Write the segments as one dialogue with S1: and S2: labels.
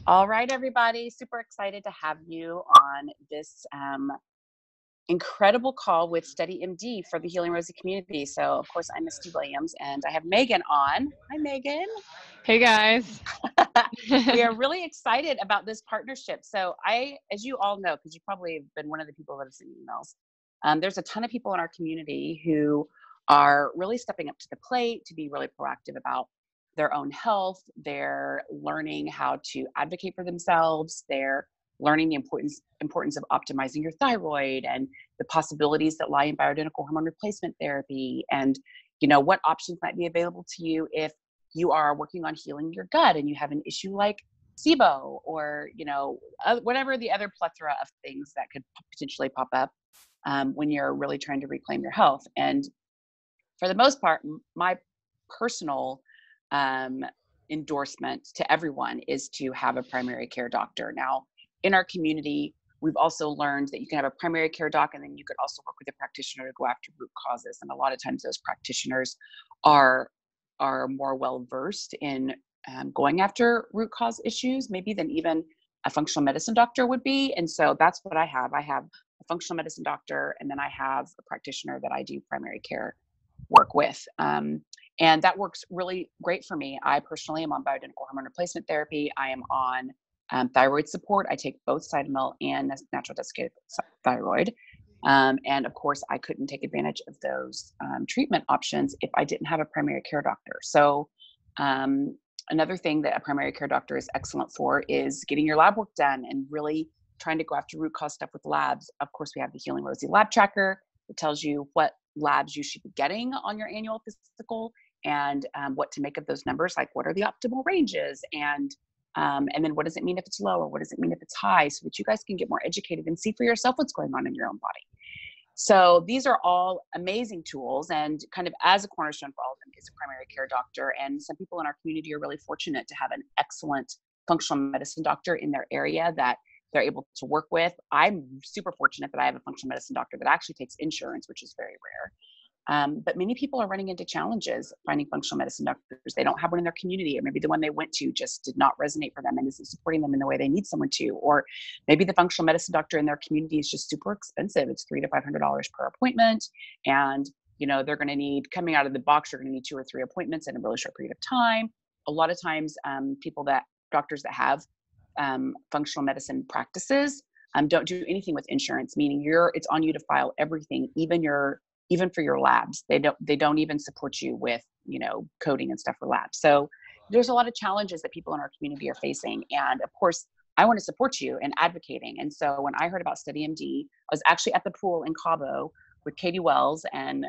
S1: All right, everybody. Super excited to have you on this incredible call with Study MD for the Healing Rosie community. So, of course, I'm Misty Williams and I have Megan on. Hi, Megan.
S2: Hey guys.
S1: We are really excited about this partnership. So, as you all know, because you probably have been one of the people that have sent emails, there's a ton of people in our community who are really stepping up to the plate to be really proactive about their own health. They're learning how to advocate for themselves. They're learning the importance of optimizing your thyroid and the possibilities that lie in bioidentical hormone replacement therapy, and what options might be available to you if you are working on healing your gut and you have an issue like SIBO, or whatever the other plethora of things that could potentially pop up when you're really trying to reclaim your health. And for the most part, my personal endorsement to everyone is to have a primary care doctor. Now, in our community, we've also learned that you can have a primary care doc, and then you could also work with a practitioner to go after root causes. And a lot of times those practitioners are more well versed in going after root cause issues, maybe than even a functional medicine doctor would be. And so that's what I have. I have a functional medicine doctor, and then I have a practitioner that I do primary care work with. And that works really great for me. I personally am on bioidentical hormone replacement therapy. I am on thyroid support. I take both Cytomel and natural desiccated thyroid. And of course, I couldn't take advantage of those treatment options if I didn't have a primary care doctor. So another thing that a primary care doctor is excellent for is getting your lab work done and really trying to go after root cause stuff with labs. Of course, we have the Healing Rosie lab tracker. It tells you what labs you should be getting on your annual physical, and what to make of those numbers, like what are the optimal ranges, and then what does it mean if it's low, or what does it mean if it's high, so that you guys can get more educated and see for yourself what's going on in your own body. So these are all amazing tools, and kind of as a cornerstone for all of them is a primary care doctor. And some people in our community are really fortunate to have an excellent functional medicine doctor in their area that they're able to work with. I'm super fortunate that I have a functional medicine doctor that actually takes insurance, which is very rare. But many people are running into challenges finding functional medicine doctors. They don't have one in their community, or maybe the one they went to just did not resonate for them and isn't supporting them in the way they need someone to. Or maybe the functional medicine doctor in their community is just super expensive. It's $300 to $500 per appointment. And, they're going to need, coming out of the box, you're going to need 2 or 3 appointments in a really short period of time. A lot of times, doctors that have functional medicine practices don't do anything with insurance, meaning it's on you to file everything, even for your labs. They don't even support you with, coding and stuff for labs. So there's a lot of challenges that people in our community are facing. And of course, I want to support you in advocating. And so when I heard about Study MD, I was actually at the pool in Cabo with Katie Wells, and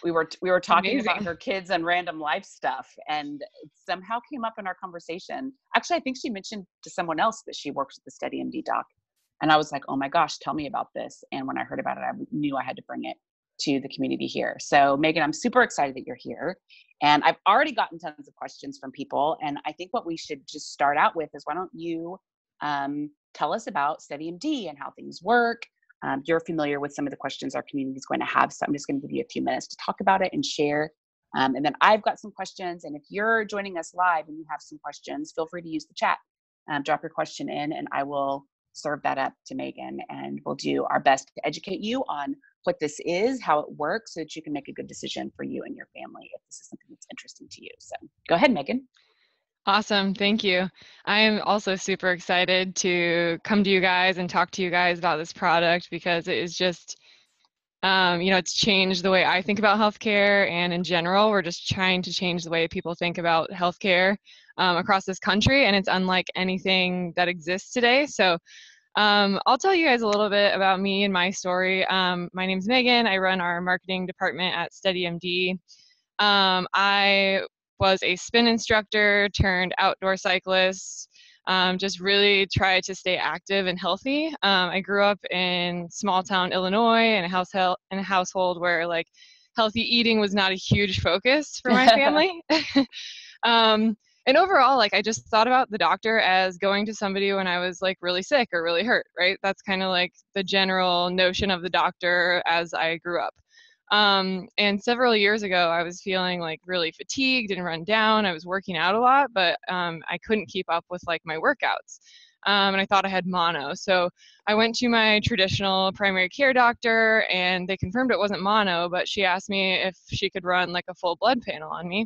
S1: we were talking about
S2: Amazing.
S1: her kids and random life stuff, and it somehow came up in our conversation. Actually, I think she mentioned to someone else that she works with the Study MD doc. And I was like, oh my gosh, tell me about this. And when I heard about it, I knew I had to bring it to the community here. So Megan, I'm super excited that you're here. And I've already gotten tons of questions from people. And I think what we should just start out with is, why don't you tell us about Study MD and how things work? You're familiar with some of the questions our community is going to have. So I'm just going to give you a few minutes to talk about it and share. And then I've got some questions. And if you're joining us live and you have some questions, feel free to use the chat. Drop your question in, and I will serve that up to Megan, and we'll do our best to educate you on what this is, how it works, so that you can make a good decision for you and your family if this is something that's interesting to you. So go ahead, Megan.
S2: Awesome. Thank you. I am also super excited to come to you guys and talk to you guys about this product, because it is just, it's changed the way I think about healthcare. And in general, we're just trying to change the way people think about healthcare across this country. And it's unlike anything that exists today. So I'll tell you guys a little bit about me and my story. My name's Megan. I run our marketing department at Study MD. I was a spin instructor turned outdoor cyclist. Just really try to stay active and healthy. I grew up in small town Illinois in a household where healthy eating was not a huge focus for my family. And overall, I just thought about the doctor as going to somebody when I was really sick or really hurt, right? That's kind of the general notion of the doctor as I grew up. And several years ago, I was feeling like really fatigued and run down. I was working out a lot, but I couldn't keep up with like my workouts. And I thought I had mono. So I went to my traditional primary care doctor and they confirmed it wasn't mono, but she asked me if she could run like a full blood panel on me.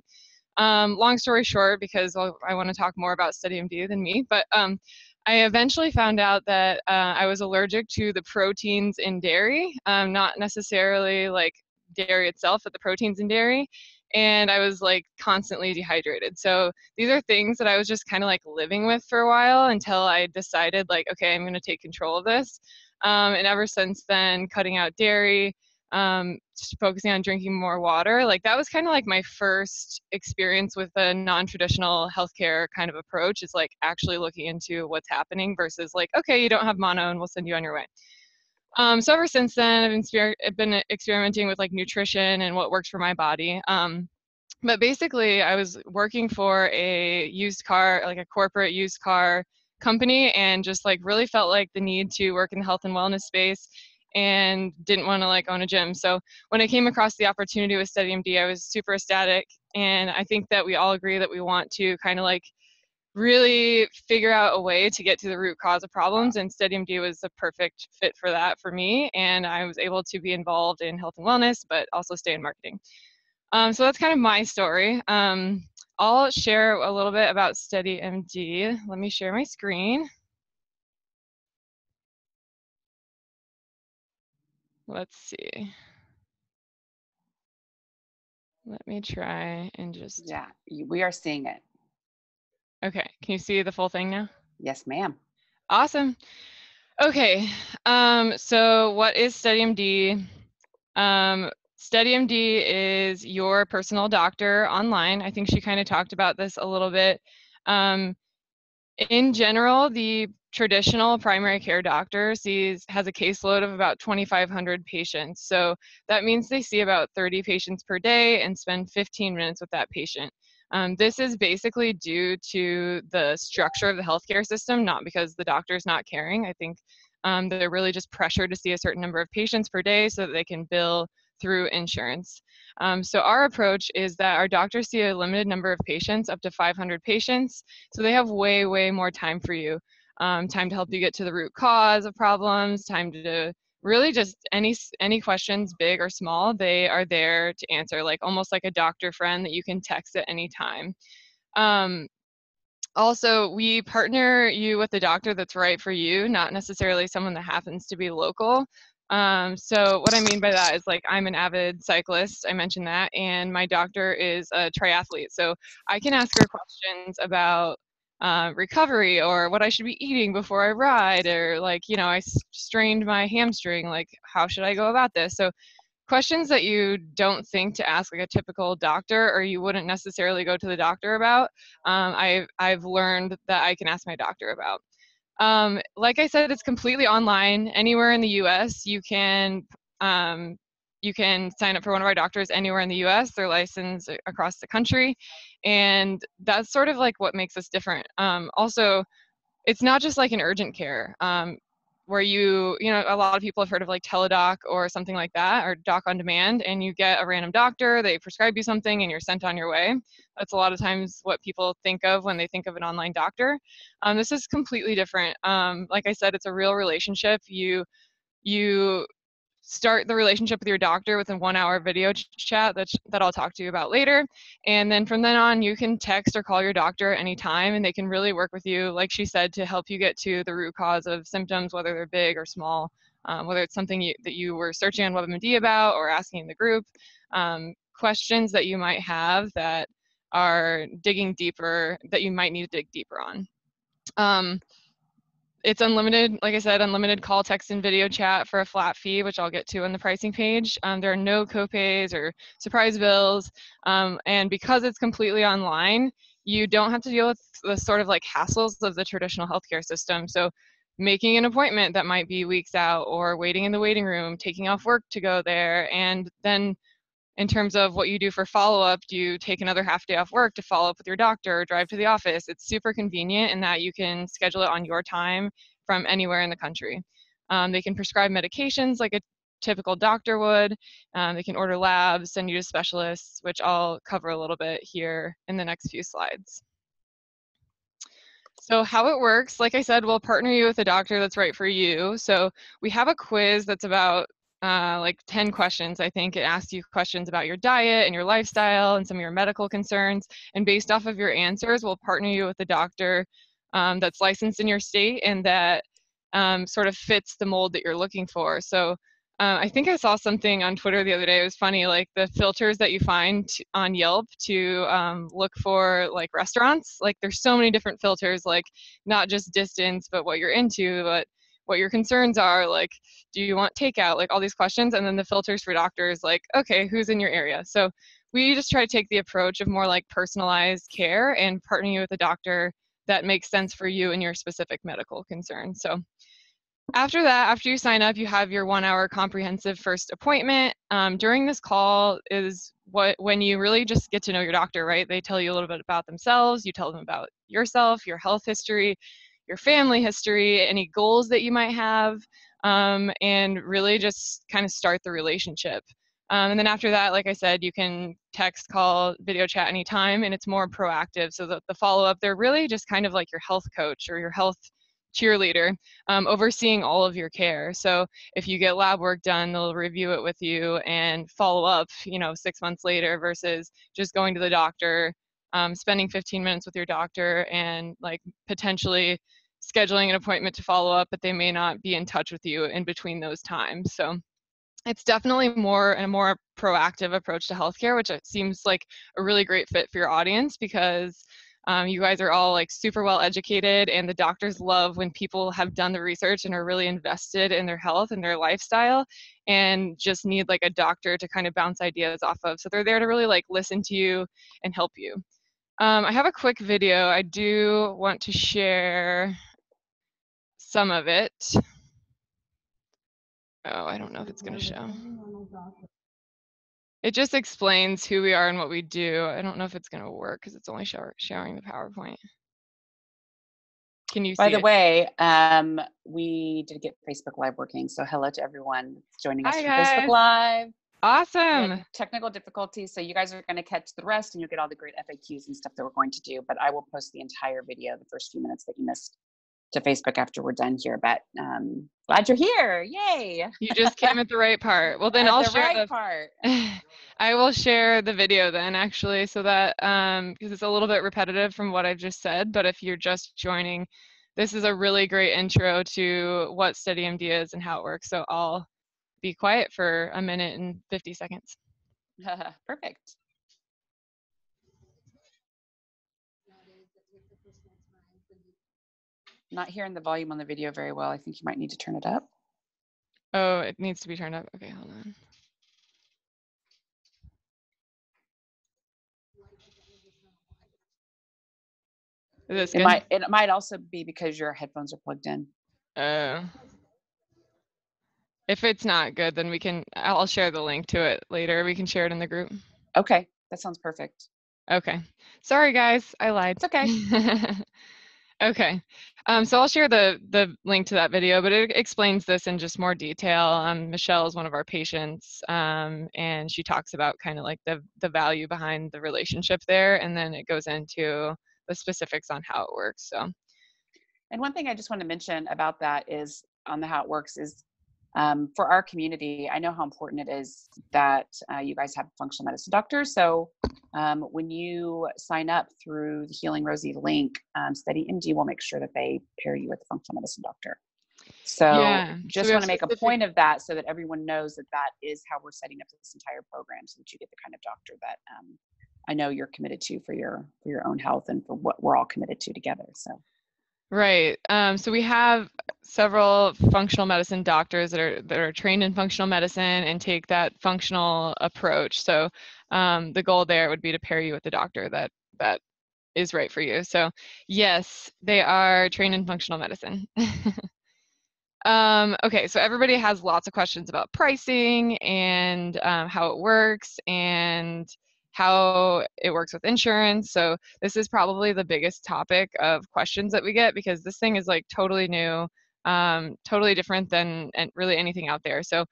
S2: Long story short, because I want to talk more about StudyMD than me, but I eventually found out that I was allergic to the proteins in dairy, not necessarily like dairy itself, but the proteins in dairy. And I was like constantly dehydrated. So these are things that I was just kind of like living with for a while until I decided like, okay, I'm going to take control of this. And ever since then, cutting out dairy, just focusing on drinking more water, like that was kind of like my first experience with a non-traditional healthcare kind of approach, is like actually looking into what's happening versus like, okay, you don't have mono and we'll send you on your way. So ever since then, I've been experimenting with like nutrition and what works for my body. But basically, I was working for a used car, like a corporate used car company, and just like really felt like the need to work in the health and wellness space and didn't want to like own a gym. So when I came across the opportunity with StudyMD, I was super ecstatic. And I think that we all agree that we want to kind of like really figure out a way to get to the root cause of problems, and StudyMD was the perfect fit for that for me. And I was able to be involved in health and wellness, but also stay in marketing. So that's kind of my story. I'll share a little bit about StudyMD. Let me share my screen. Let's see. Let me try and just.
S1: Yeah, we are seeing it.
S2: Okay, can you see the full thing now?
S1: Yes, ma'am.
S2: Awesome. Okay, so what is StudyMD? StudyMD is your personal doctor online. I think she kind of talked about this a little bit. In general, the traditional primary care doctor has a caseload of about 2,500 patients. So that means they see about 30 patients per day and spend 15 minutes with that patient. This is basically due to the structure of the healthcare system, not because the doctor is not caring. I think they're really just pressured to see a certain number of patients per day so that they can bill through insurance. So our approach is that our doctors see a limited number of patients, up to 500 patients, so they have way, way more time for you. Time to help you get to the root cause of problems, time to really just any questions, big or small, they are there to answer, like almost like a doctor friend that you can text at any time. Also, we partner you with a doctor that's right for you, not necessarily someone that happens to be local. So what I mean by that is like I'm an avid cyclist, I mentioned that, and my doctor is a triathlete. So I can ask her questions about recovery or what I should be eating before I ride, or like, you know, I strained my hamstring, like how should I go about this? So questions that you don't think to ask like a typical doctor, or you wouldn't necessarily go to the doctor about, I've learned that I can ask my doctor about. Like I said, it's completely online. Anywhere in the U.S., you can sign up for one of our doctors anywhere in the U.S. They're licensed across the country, and that's sort of like what makes us different. Also, it's not just like an urgent care, where you know, a lot of people have heard of like teledoc or something like that, or doc on demand, and you get a random doctor, they prescribe you something and you're sent on your way. That's a lot of times what people think of when they think of an online doctor. This is completely different. Like I said, it's a real relationship. You start the relationship with your doctor with a 1-hour video chat that I'll talk to you about later. And then from then on, you can text or call your doctor anytime, and they can really work with you, like she said, to help you get to the root cause of symptoms, whether they're big or small, whether it's something that you were searching on WebMD about or asking in the group, questions that you might have that are digging deeper, that you might need to dig deeper on. It's unlimited, like I said, unlimited call, text, and video chat for a flat fee, which I'll get to on the pricing page. There are no copays or surprise bills. And because it's completely online, you don't have to deal with the sort of like hassles of the traditional healthcare system. So making an appointment that might be weeks out, or waiting in the waiting room, taking off work to go there, and then in terms of what you do for follow-up, do you take another half day off work to follow up with your doctor or drive to the office? It's super convenient in that you can schedule it on your time from anywhere in the country. They can prescribe medications like typical doctor would. They can order labs, send you to specialists, which I'll cover a little bit here in the next few slides. So how it works, like I said, we'll partner you with a doctor that's right for you. So we have a quiz that's about like 10 questions, I think. It asks you questions about your diet and your lifestyle and some of your medical concerns. And based off of your answers, we'll partner you with a doctor that's licensed in your state and that sort of fits the mold that you're looking for. So I think I saw something on Twitter the other day. It was funny, like the filters that you find on Yelp to look for like restaurants. Like there's so many different filters, like not just distance, but what you're into, but what your concerns are. Like, do you want takeout? Like all these questions. And then the filters for doctors, like, okay, who's in your area? So we just try to take the approach of more like personalized care and partner you with a doctor that makes sense for you and your specific medical concern. So after that, after you sign up, you have your 1-hour comprehensive first appointment. During this call is when you really just get to know your doctor, right? They tell you a little bit about themselves, you tell them about yourself, your health history, your family history, any goals that you might have, and really just kind of start the relationship. And then after that, like I said, you can text, call, video chat anytime, and it's more proactive. So the follow-up, they're really just kind of like your health coach or your health cheerleader, overseeing all of your care. So if you get lab work done, they'll review it with you and follow up, 6 months later versus just going to the doctor, spending 15 minutes with your doctor and like potentially scheduling an appointment to follow up, but they may not be in touch with you in between those times. So it's definitely a more proactive approach to healthcare, which it seems like a really great fit for your audience because you guys are all like super well educated, and the doctors love when people have done the research and are really invested in their health and their lifestyle and just need like a doctor to kind of bounce ideas off of. So they're there to really like listen to you and help you. I have a quick video. I do want to share some of it. Oh, I don't know if it's going to show. It just explains who we are and what we do. I don't know if it's going to work because it's only sharing the PowerPoint. Can you see
S1: By the
S2: it?
S1: way, we did get Facebook Live working. So hello to everyone joining us
S2: Hi,
S1: from Facebook
S2: guys.
S1: Live. We
S2: Awesome.
S1: had technical difficulties, so you guys are going to catch the rest and you'll get all the great FAQs and stuff that we're going to do. But I will post the entire video, the first few minutes that you missed, to Facebook after we're done here. But glad you're here. Yay.
S2: You just came at the right part. Well, then
S1: At
S2: I'll
S1: the
S2: share
S1: right part.
S2: I will share the video then actually, so that because it's a little bit repetitive from what I've just said, but if you're just joining, this is a really great intro to what SteadyMD is and how it works. So I'll be quiet for a minute and 50 seconds.
S1: Perfect. Not hearing the volume on the video very well. I think you might need to turn it up.
S2: Oh, it needs to be turned up. Okay, hold on. Is this good?
S1: It might also be because your headphones are plugged in.
S2: If it's not good, then I'll share the link to it later. We can share it in the group.
S1: Okay, that sounds perfect.
S2: Okay. Sorry, guys. I lied.
S1: It's okay.
S2: Okay. So I'll share the link to that video, but it explains this in just more detail. Michelle is one of our patients, and she talks about kind of like the value behind the relationship there, and then it goes into the specifics on how it works. So.
S1: And one thing I just want to mention about that is on the how it works is for our community, I know how important it is that you guys have functional medicine doctors. So when you sign up through the Healing Rosie link, SteadyMD will make sure that they pair you with a functional medicine doctor. So
S2: Yeah,
S1: just want to make a point of that so that everyone knows that that is how we're setting up this entire program, so that you get the kind of doctor that I know you're committed to for your own health and for what we're all committed to together. So.
S2: Right. So we have several functional medicine doctors that are trained in functional medicine and take that functional approach. So the goal there would be to pair you with a doctor that is right for you. So yes, they are trained in functional medicine. Okay, so everybody has lots of questions about pricing and how it works and how it works with insurance. So this is probably the biggest topic of questions that we get because this thing is like totally new, totally different than really anything out there. So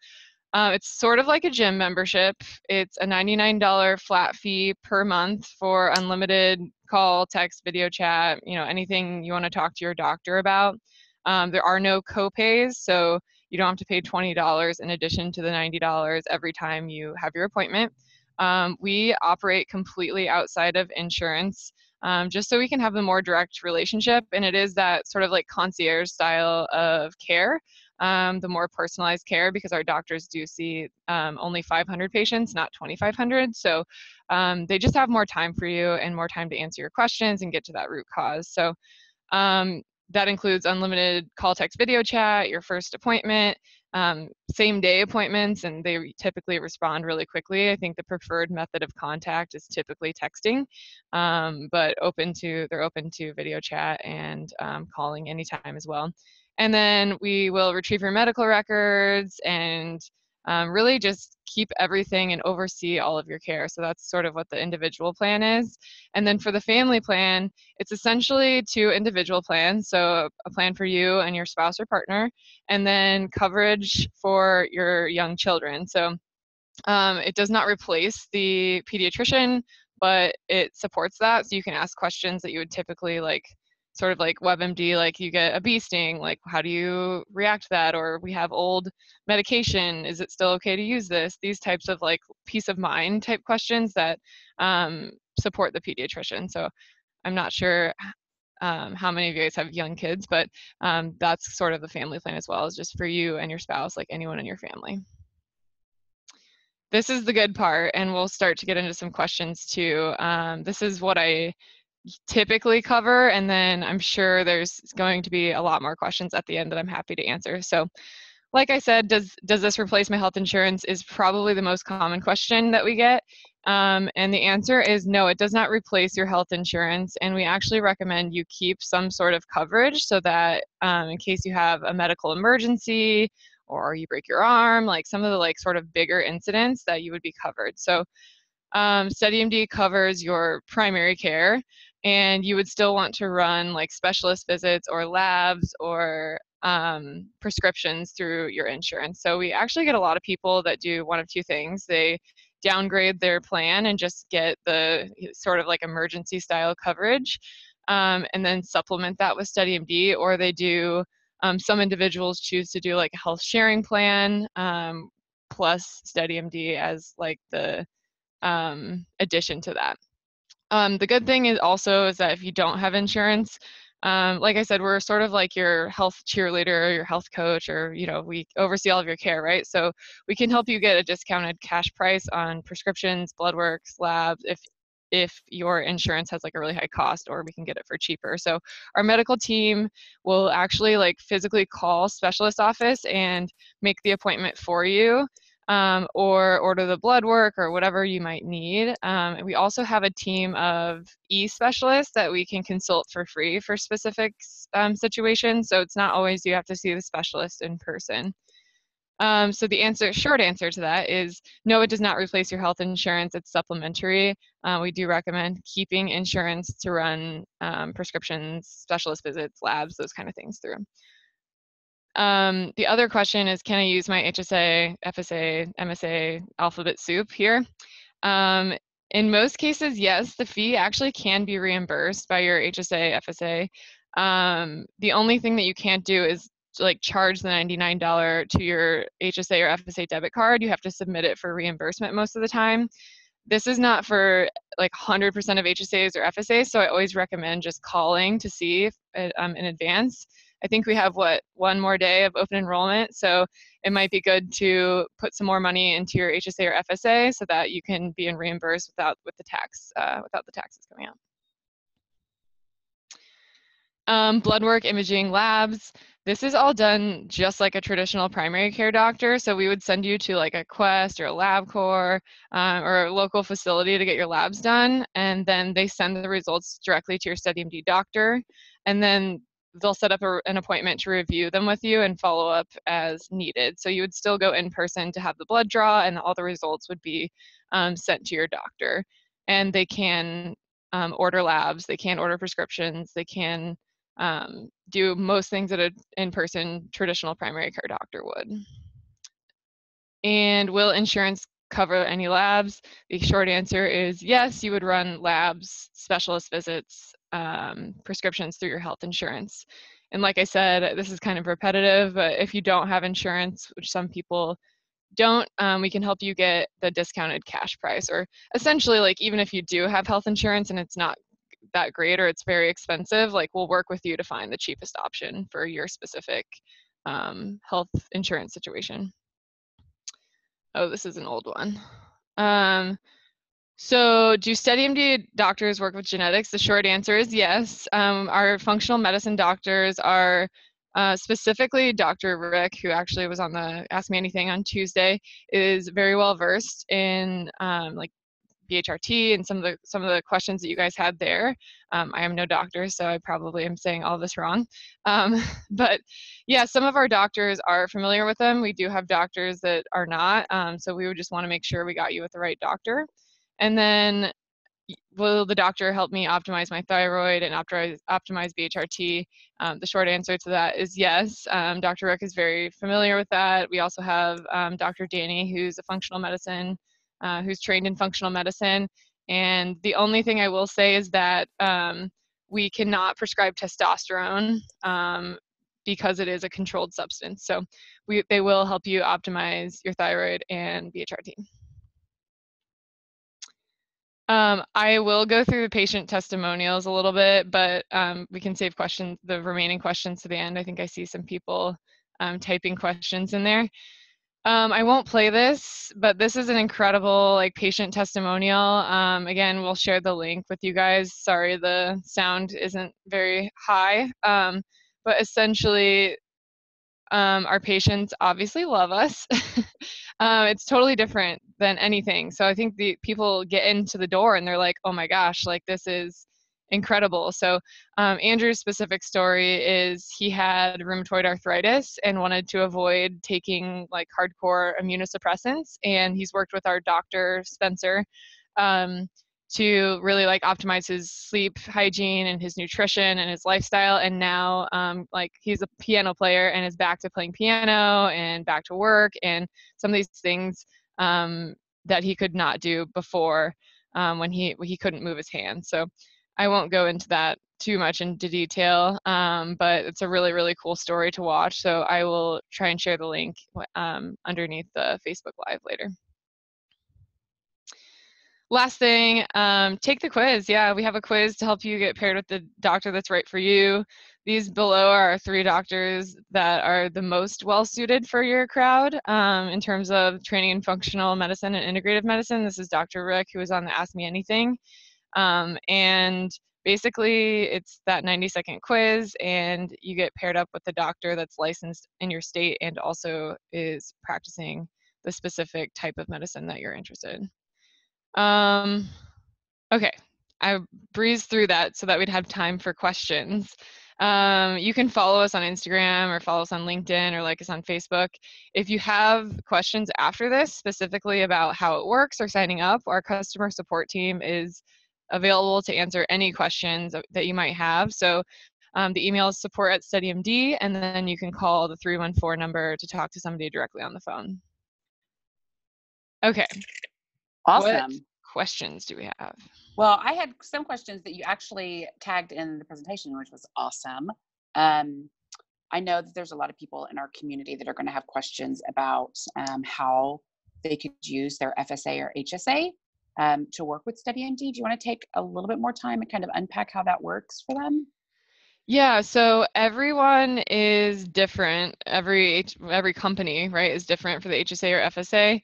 S2: It's sort of like a gym membership. It's a $99 flat fee per month for unlimited call, text, video chat, anything you want to talk to your doctor about. There are no co-pays, so you don't have to pay $20 in addition to the $90 every time you have your appointment. We operate completely outside of insurance, just so we can have a more direct relationship, and it is that sort of like concierge style of care. The more personalized care, because our doctors do see only 500 patients, not 2,500. So they just have more time for you and more time to answer your questions and get to that root cause. So that includes unlimited call, text, video chat, your first appointment, same day appointments, and they typically respond really quickly. I think the preferred method of contact is typically texting, but they're open to video chat and calling anytime as well. And then we will retrieve your medical records and really just keep everything and oversee all of your care. So that's sort of what the individual plan is. And then for the family plan, it's essentially 2 individual plans. So a plan for you and your spouse or partner, and then coverage for your young children. So it does not replace the pediatrician, but it supports that. So you can ask questions that you would typically sort of like WebMD, like you get a bee sting, like how do you react to that? Or we have old medication, is it still okay to use this? These types of like peace of mind type questions that support the pediatrician. So I'm not sure how many of you guys have young kids, but that's sort of the family plan as well, is just for you and your spouse, like anyone in your family. This is the good part, and we'll start to get into some questions too. This is what I typically cover, and then I'm sure there's going to be a lot more questions at the end that I'm happy to answer. So like I said, does this replace my health insurance is probably the most common question that we get. And the answer is no, it does not replace your health insurance. And we actually recommend you keep some sort of coverage so that in case you have a medical emergency or you break your arm, like some of the like sort of bigger incidents, that you would be covered. So SteadyMD covers your primary care, and you would still want to run like specialist visits or labs or prescriptions through your insurance. So we actually get a lot of people that do one of 2 things. They downgrade their plan and just get the sort of like emergency style coverage, and then supplement that with SteadyMD, or they do, some individuals choose to do like a health sharing plan plus SteadyMD as like the addition to that. The good thing is that if you don't have insurance, like I said, we're sort of like your health cheerleader, your health coach, or we oversee all of your care, right? So we can help you get a discounted cash price on prescriptions, blood works, labs, if your insurance has like a really high cost, or we can get it for cheaper. So our medical team will actually like physically call specialist office and make the appointment for you, or order the blood work or whatever you might need. And we also have a team of e-specialists that we can consult for free for specific situations. So it's not always you have to see the specialist in person. So the short answer to that is no, it does not replace your health insurance. It's supplementary. We do recommend keeping insurance to run prescriptions, specialist visits, labs, those kind of things through. The other question is, can I use my HSA, FSA, MSA alphabet soup here? In most cases, yes, the fee actually can be reimbursed by your HSA, FSA. The only thing that you can't do is like charge the $99 to your HSA or FSA debit card. You have to submit it for reimbursement most of the time. This is not for like 100% of HSAs or FSAs, so I always recommend just calling to see if, in advance. I think we have one more day of open enrollment, so it might be good to put some more money into your HSA or FSA so that you can be reimbursed without the taxes coming out. Blood work, imaging, labs. This is all done just like a traditional primary care doctor. So we would send you to like a Quest or a LabCorp or a local facility to get your labs done. And then they send the results directly to your SteadyMD doctor. And then they'll set up an appointment to review them with you and follow up as needed. So you would still go in person to have the blood draw, and all the results would be sent to your doctor. And they can order labs, they can order prescriptions, they can do most things that an in-person traditional primary care doctor would. And will insurance cover any labs? The short answer is yes, you would run labs, specialist visits, prescriptions through your health insurance. And like I said, this is kind of repetitive, but if you don't have insurance, which some people don't, we can help you get the discounted cash price. Or essentially, like, even if you do have health insurance and it's not that great or it's very expensive, like, we'll work with you to find the cheapest option for your specific health insurance situation. Oh, this is an old one. So do SteadyMD doctors work with genetics? The short answer is yes. Our functional medicine doctors are specifically Dr. Rick, who actually was on the Ask Me Anything on Tuesday, is very well versed in like BHRT and some of the questions that you guys had there. I am no doctor, so I probably am saying all this wrong. But yeah, some of our doctors are familiar with them. We do have doctors that are not, so we would just want to make sure we got you with the right doctor. And then, will the doctor help me optimize my thyroid and optimize BHRT? The short answer to that is yes. Dr. Rick is very familiar with that. We also have Dr. Danny, who's a functional medicine, who's trained in functional medicine. And the only thing I will say is that we cannot prescribe testosterone because it is a controlled substance. So they will help you optimize your thyroid and BHRT. I will go through the patient testimonials a little bit, but we can save the remaining questions to the end. I think I see some people typing questions in there. I won't play this, but this is an incredible like patient testimonial. Again, we'll share the link with you guys. Sorry, the sound isn't very high, but essentially, our patients obviously love us. It's totally different than anything. So I think the people get into the door and they're like, oh my gosh, like this is incredible. So Andrew's specific story is he had rheumatoid arthritis and wanted to avoid taking like hardcore immunosuppressants. And he's worked with our doctor, Spencer, to really like optimize his sleep hygiene and his nutrition and his lifestyle. And now like he's a piano player and is back to playing piano and back to work and some of these things that he could not do before when he couldn't move his hand. So I won't go into that too much into detail, but it's a really, really cool story to watch. So I will try and share the link underneath the Facebook Live later. Last thing, take the quiz. Yeah, we have a quiz to help you get paired with the doctor that's right for you. These below are 3 doctors that are the most well-suited for your crowd in terms of training in functional medicine and integrative medicine. This is Dr. Rick, who was on the Ask Me Anything. And basically, it's that 90-second quiz, and you get paired up with the doctor that's licensed in your state and also is practicing the specific type of medicine that you're interested in. Okay, I breezed through that so that we'd have time for questions. You can follow us on Instagram or follow us on LinkedIn or like us on Facebook. If you have questions after this, specifically about how it works or signing up, our customer support team is available to answer any questions that you might have. So the email is support@SteadyMD, and then you can call the 314 number to talk to somebody directly on the phone. Okay.
S1: Awesome.
S2: What questions do we have?
S1: Well, I had some questions that you actually tagged in the presentation, which was awesome. I know that there's a lot of people in our community that are going to have questions about how they could use their FSA or HSA to work with SteadyMD. Do you want to take a little bit more time and kind of unpack how that works for them?
S2: Yeah, so everyone is different. Every company, right, is different for the HSA or FSA.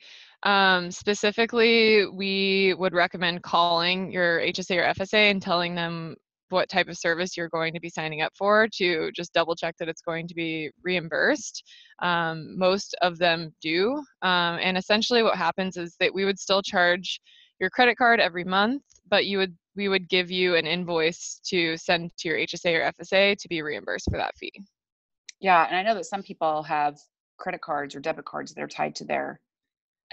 S2: Specifically, we would recommend calling your HSA or FSA and telling them what type of service you're going to be signing up for to just double check that it's going to be reimbursed. Most of them do. And essentially what happens is that we would still charge your credit card every month, but we would give you an invoice to send to your HSA or FSA to be reimbursed for that fee.
S1: Yeah, and I know that some people have credit cards or debit cards that are tied to their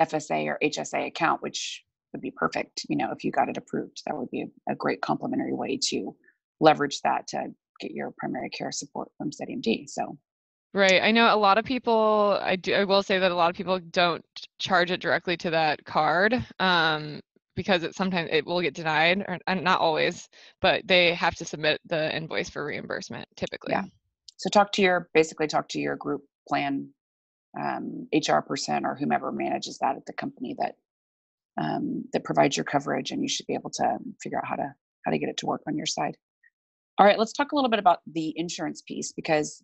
S1: FSA or HSA account, which would be perfect. You know, if you got it approved, that would be a great complementary way to leverage that to get your primary care support from SteadyMD. So
S2: Right. I know a lot of people, I will say that a lot of people don't charge it directly to that card, because sometimes it will get denied, or and not always, but they have to submit the invoice for reimbursement
S1: Yeah.
S2: typically.
S1: So basically talk to your group plan HR person or whomever manages that at the company that provides your coverage, and you should be able to figure out how to get it to work on your side. All right, let's talk a little bit about the insurance piece because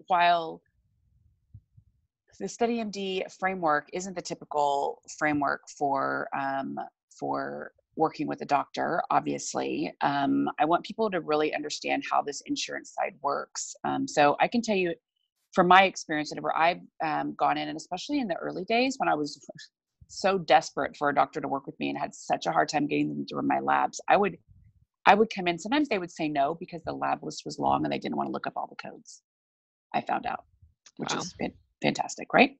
S1: while the Study MD framework isn't the typical framework for working with a doctor. Obviously, I want people to really understand how this insurance side works. So I can tell you from my experience, whenever I've gone in, and especially in the early days when I was so desperate for a doctor to work with me and had such a hard time getting them to run my labs, I would come in. Sometimes they would say no because the lab list was long and they didn't want to look up all the codes. I found out, which
S2: Wow.
S1: is fantastic, right?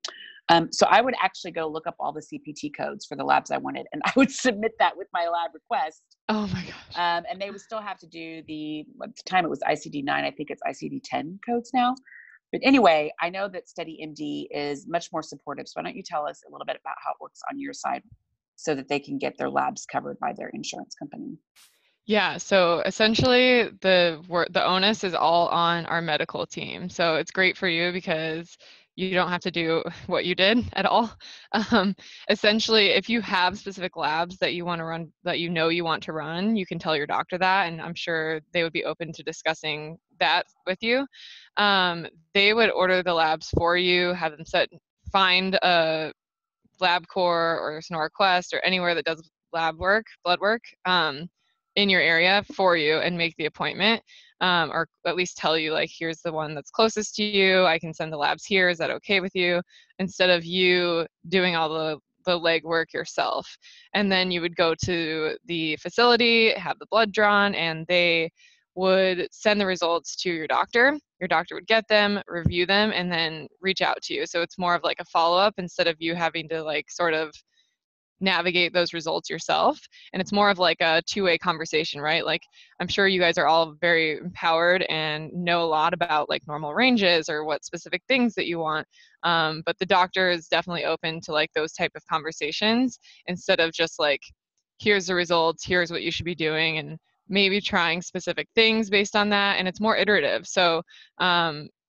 S1: So I would actually go look up all the CPT codes for the labs I wanted, and I would submit that with my lab request.
S2: Oh my gosh.
S1: And they would still have to do at the time it was ICD-9. I think it's ICD-10 codes now. But anyway, I know that Study MD is much more supportive. So why don't you tell us a little bit about how it works on your side so that they can get their labs covered by their insurance company?
S2: Yeah, so essentially the onus is all on our medical team. So it's great for you because you don't have to do what you did at all. Um, Essentially, if you have specific labs that you want to run, that you know you want to run, you can tell your doctor that, and I'm sure they would be open to discussing that with you. Um, they would order the labs for you, have them find a LabCorp or SnoreQuest or anywhere that does blood work, in your area for you and make the appointment, or at least tell you, like, here's the one that's closest to you. I can send the labs here. Is that okay with you? Instead of you doing all the legwork yourself. And then you would go to the facility, have the blood drawn, and they would send the results to your doctor. Your doctor would get them, review them, and then reach out to you. So it's more of like a follow up instead of you having to like sort of navigate those results yourself. And it's more of like a two-way conversation, right? Like, I'm sure you guys are all very empowered and know a lot about like normal ranges or what specific things that you want. But the doctor is definitely open to like those type of conversations instead of just like, here's the results, here's what you should be doing, and maybe trying specific things based on that. And it's more iterative. So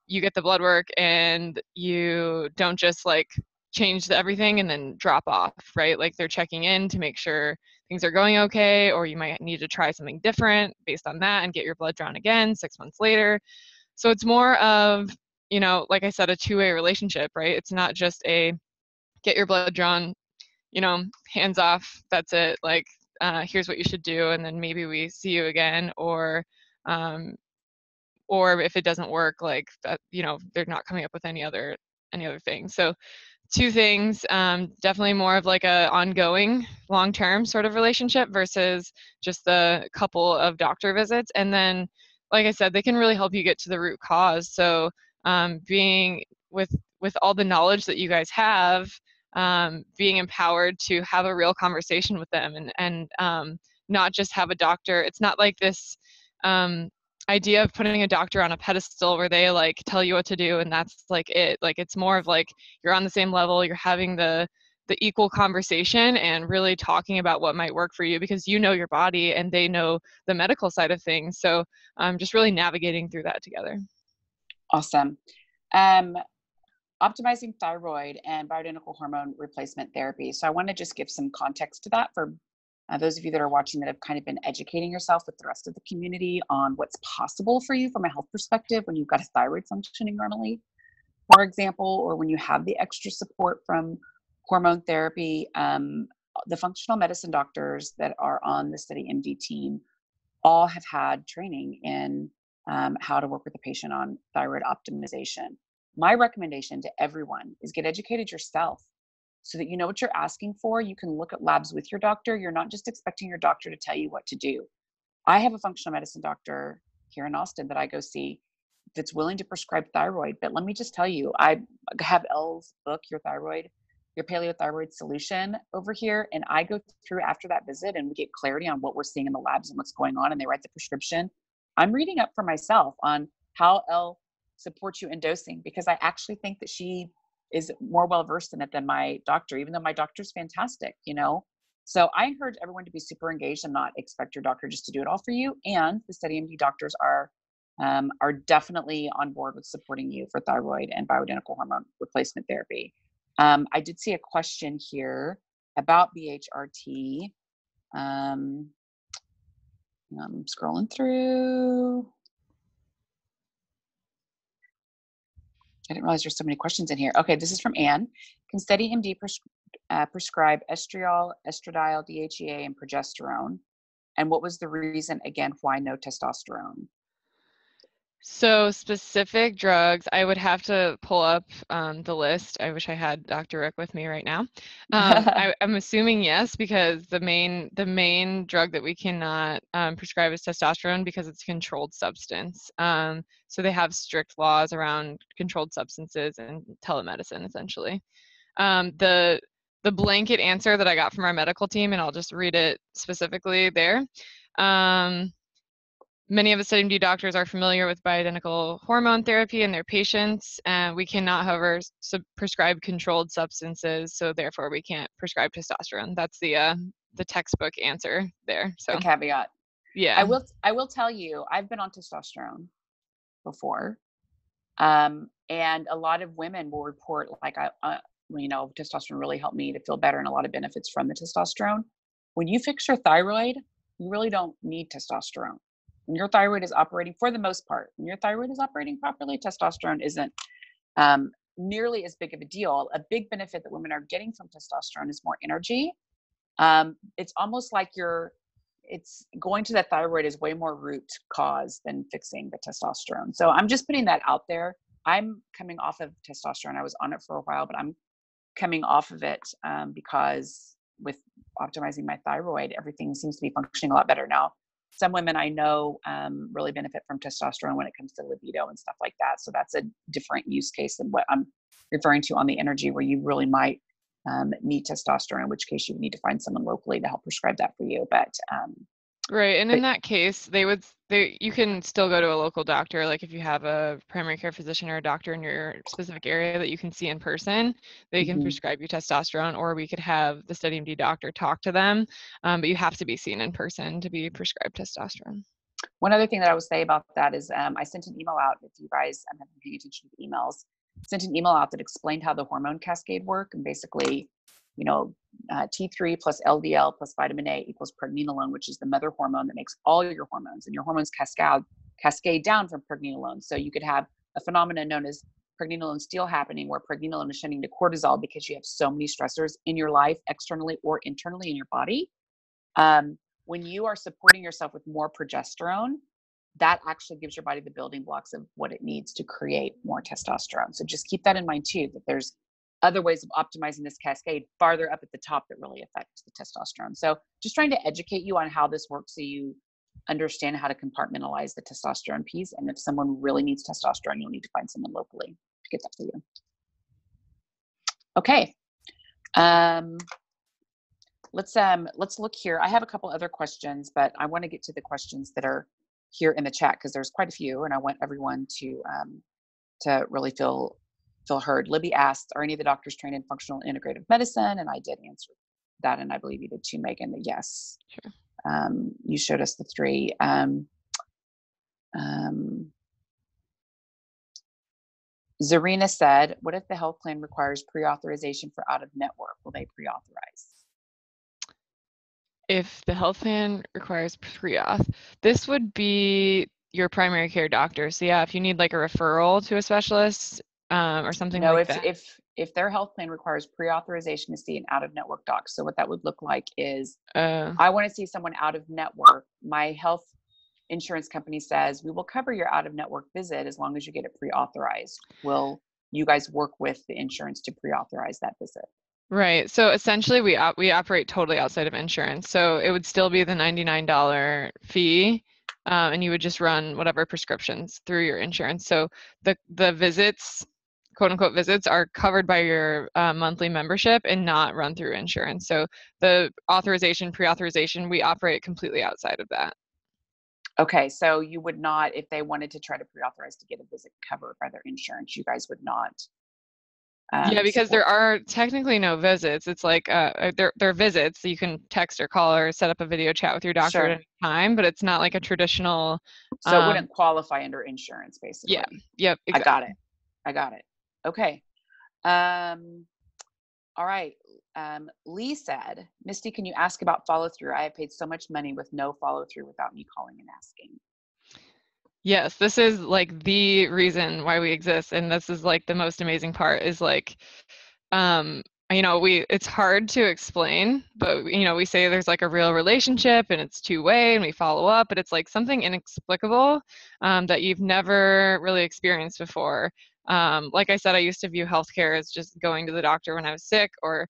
S2: you get the blood work and you don't just like change everything and then drop off, right? Like, they're checking in to make sure things are going okay, or you might need to try something different based on that and get your blood drawn again 6 months later. So it's more of, like I said, a two-way relationship, right? It's not just a get your blood drawn, hands off, that's it. Like, here's what you should do, and then maybe we see you again, um, or if it doesn't work, like that, they're not coming up with any other thing. So two things, definitely more of like a ongoing long-term sort of relationship versus just a couple of doctor visits. And then, like I said, they can really help you get to the root cause. So being with all the knowledge that you guys have, being empowered to have a real conversation with them, and not just have a doctor. It's not like this idea of putting a doctor on a pedestal where they like tell you what to do and that's like it. Like, it's more of like you're on the same level, you're having the equal conversation and really talking about what might work for you because you know your body and they know the medical side of things. So just really navigating through that together.
S1: Awesome. Um, Optimizing thyroid and bioidentical hormone replacement therapy. So I want to just give some context to that for those of you that are watching that have kind of been educating yourself with the rest of the community on what's possible for you from a health perspective when you've got a thyroid functioning normally, for example, or when you have the extra support from hormone therapy. The functional medicine doctors that are on the Study MD team all have had training in how to work with the patient on thyroid optimization. My recommendation to everyone is get educated yourself so that you know what you're asking for. You can look at labs with your doctor. You're not just expecting your doctor to tell you what to do. I have a functional medicine doctor here in Austin that I go see that's willing to prescribe thyroid. But let me just tell you, I have Elle's book, Your Paleothyroid Solution over here. And I go through after that visit and we get clarity on what we're seeing in the labs and what's going on. And they write the prescription. I'm reading up for myself on how Elle support you in dosing, because I actually think that she is more well-versed in it than my doctor, even though my doctor's fantastic, you know? So I encourage everyone to be super engaged and not expect your doctor just to do it all for you. And the Study MD doctors are definitely on board with supporting you for thyroid and bioidentical hormone replacement therapy. I did see a question here about BHRT. I'm scrolling through. I didn't realize there's so many questions in here. Okay, this is from Anne. Can Study MD prescribe estriol, estradiol, DHEA, and progesterone? And what was the reason, again, why no testosterone?
S2: So specific drugs, I would have to pull up the list. I wish I had Dr. Rick with me right now. I'm assuming yes, because the main drug that we cannot prescribe is testosterone because it's a controlled substance. So they have strict laws around controlled substances and telemedicine, essentially. The blanket answer that I got from our medical team, and I'll just read it specifically there. Many of the Study MD doctors are familiar with bioidentical hormone therapy in their patients, and we cannot, however, prescribe controlled substances, so therefore we can't prescribe testosterone. That's the textbook answer there. So
S1: the caveat.
S2: Yeah.
S1: I will tell you, I've been on testosterone before, and a lot of women will report like, testosterone really helped me to feel better, and a lot of benefits from the testosterone. When you fix your thyroid, you really don't need testosterone. When your thyroid is operating, for the most part, when your thyroid is operating properly, testosterone isn't nearly as big of a deal. A big benefit that women are getting from testosterone is more energy. It's almost like it's going to the thyroid is way more root cause than fixing the testosterone. So I'm just putting that out there. I'm coming off of testosterone. I was on it for a while, but I'm coming off of it because with optimizing my thyroid, everything seems to be functioning a lot better now. Some women I know really benefit from testosterone when it comes to libido and stuff like that. So that's a different use case than what I'm referring to on the energy, where you really might need testosterone, in which case you would need to find someone locally to help prescribe that for you.
S2: Right, and in that case, you can still go to a local doctor, like if you have a primary care physician or a doctor in your specific area that you can see in person, they can prescribe you testosterone, or we could have the Study MD doctor talk to them, but you have to be seen in person to be prescribed testosterone.
S1: One other thing that I would say about that is I sent an email out, if you guys have been paying attention to the emails, sent an email out that explained how the hormone cascade work, and basically, T3 plus LDL plus vitamin A equals pregnenolone, which is the mother hormone that makes all your hormones, and your hormones cascade down from pregnenolone. So you could have a phenomenon known as pregnenolone steal happening, where pregnenolone is shunting to cortisol because you have so many stressors in your life, externally or internally in your body. When you are supporting yourself with more progesterone, that actually gives your body the building blocks of what it needs to create more testosterone. So just keep that in mind too, that there's other ways of optimizing this cascade farther up at the top that really affects the testosterone. So just trying to educate you on how this works so you understand how to compartmentalize the testosterone piece. And if someone really needs testosterone, you'll need to find someone locally to get that for you. Okay. Let's look here. I have a couple other questions, but I want to get to the questions that are here in the chat because there's quite a few, and I want everyone to really feel heard. Libby asked, are any of the doctors trained in functional integrative medicine? And I did answer that, and I believe you did too, Megan, that yes.
S2: Sure.
S1: You showed us the three. Zarina said, what if the health plan requires pre-authorization for out-of-network? Will they pre-authorize?
S2: If the health plan requires pre-auth, this would be your primary care doctor. So yeah, if you need like a referral to a specialist or something like that.
S1: If their health plan requires pre-authorization to see an out-of-network doc, so what that would look like is, I want to see someone out-of-network. My health insurance company says, we will cover your out-of-network visit as long as you get it pre-authorized. Will you guys work with the insurance to pre-authorize that visit?
S2: Right. So essentially, we operate totally outside of insurance. So it would still be the $99 fee, and you would just run whatever prescriptions through your insurance. So the visits, quote unquote visits, are covered by your monthly membership and not run through insurance. So the pre-authorization, we operate completely outside of that.
S1: Okay, so you would not, if they wanted to try to pre-authorize to get a visit covered by their insurance, you guys would not
S2: Yeah, because there
S1: support.
S2: are technically no visits. It's like they're visits. So you can text or call or set up a video chat with your doctor at
S1: Sure.
S2: any time, but it's not like a traditional.
S1: So it
S2: Um,
S1: wouldn't qualify under insurance,
S2: yeah,
S1: basically.
S2: yep,
S1: I got it.
S2: exactly.
S1: I got it. Okay. Um, all right. Lee said, Misty, can you ask about follow through? I have paid so much money with no follow through without me calling and asking.
S2: Yes, this is like the reason why we exist, and this is like the most amazing part is like um we it's hard to explain, but we say there's like a real relationship and it's two-way and we follow up, but it's like something inexplicable that you've never really experienced before. Like I said, I used to view healthcare as just going to the doctor when I was sick, or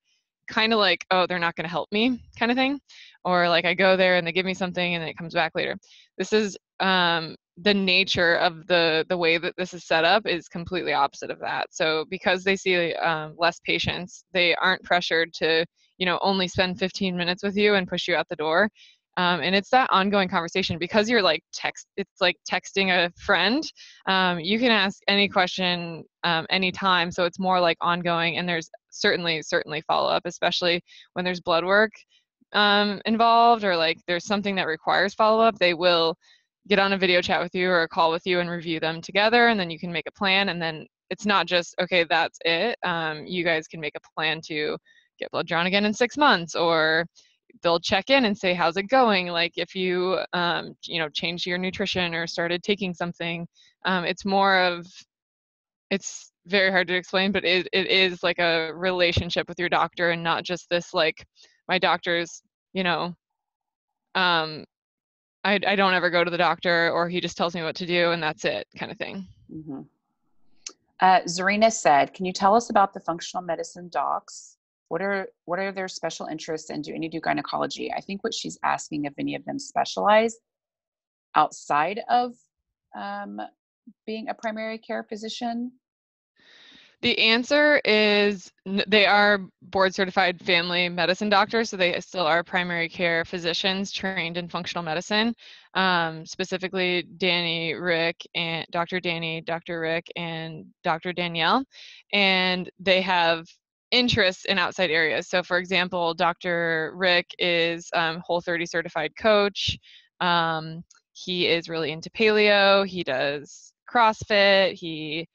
S2: kind of like, oh, they're not going to help me kind of thing, or like I go there and they give me something and then it comes back later. This is the nature of the way that this is set up is completely opposite of that. So because they see less patients, they aren't pressured to only spend 15 minutes with you and push you out the door. And it's that ongoing conversation because you're like it's like texting a friend. You can ask any question anytime, so it's more like ongoing, and there's certainly follow up, especially when there's blood work involved, or like there's something that requires follow up. They will get on a video chat with you or a call with you and review them together, and then you can make a plan. And then it's not just okay, that's it. You guys can make a plan to get blood drawn again in 6 months, or they'll check in and say how's it going, like if you changed your nutrition or started taking something. It's more of, it's very hard to explain, but it is like a relationship with your doctor, and not just this like my doctor's you know um I don't ever go to the doctor, or he just tells me what to do and that's it kind of thing.
S1: Mm-hmm. Zarina said, can you tell us about the functional medicine docs? What are their special interests, and do any do gynecology? I think what she's asking if any of them specialize outside of um, being a primary care physician.
S2: The answer is they are board certified family medicine doctors, so they still are primary care physicians trained in functional medicine. Specifically, Danny, Rick, and Dr. Danny, Dr. Rick, and Dr. Danielle, and they have interests in outside areas. So, for example, Dr. Rick is Whole30 certified coach. He is really into paleo. He does CrossFit. He